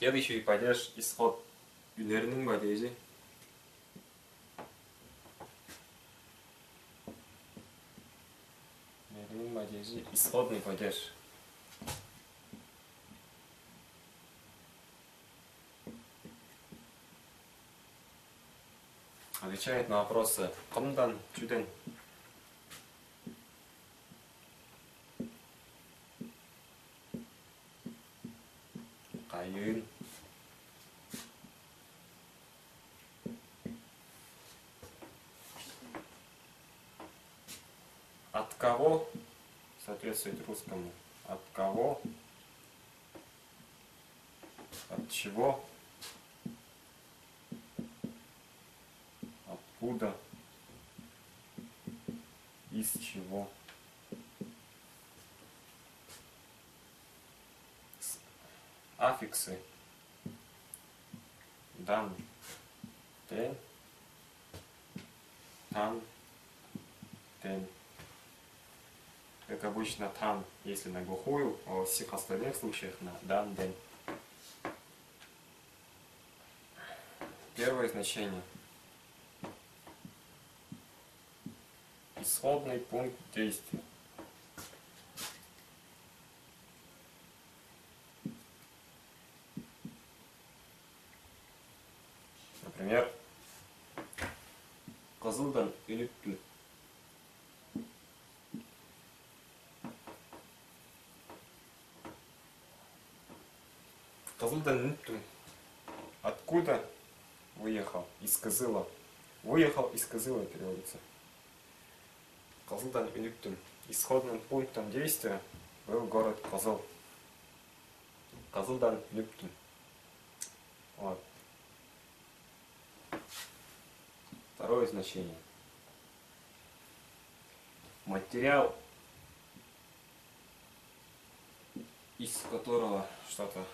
Следующий падеж исход günlerinin падежи. Günlerinin падежи исходный падеж. Отвечает на вопросы Комдан, Чуден. Каюн. От кого соответствует русскому? От кого? От чего? Откуда? Из чего? Аффиксы. Дан, тен, тан, тен. Как обычно, тан, если на глухую, а во всех остальных случаях на дан, ден. Первое значение. Исходный пункт действия. Например, Кызылдан үлүттү. Кызылдан үлүттү. Откуда выехал? Из Кызыла. Выехал из Кызыла переводится. Кызылдан үлүттү. Исходным пунктом действия был город Кызыл. Кызылдан үлүттү. Вот. Второе значение. Материал, из которого что-то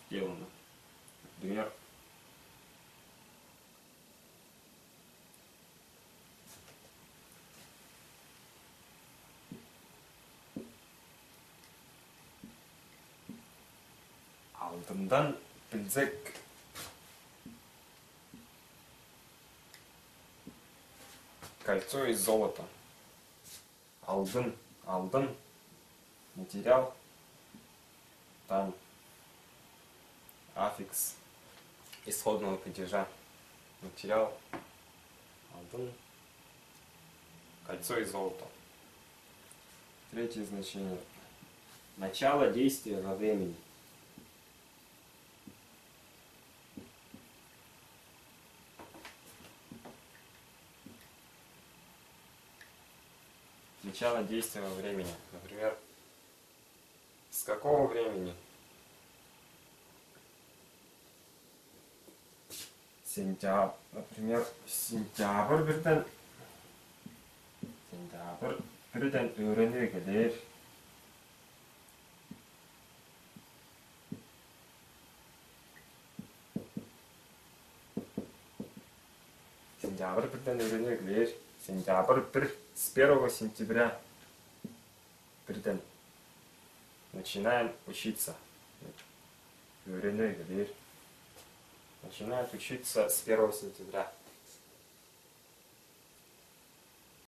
сделано. Например, алтындан билзек. Кольцо из золота. Алдын, алдын, материал, там аффикс исходного падежа. Материал, алдын, кольцо из золота. Третье значение. Начало действия во времени. Начало действия во времени. Например, с какого времени? Сентябрь. Например, сентябрь birden öğreniyor gelir. Сентябрь birden öğreniyor gelir. Сентябрь с 1 сентября birden начинаем учиться. Начинают учиться с 1 сентября.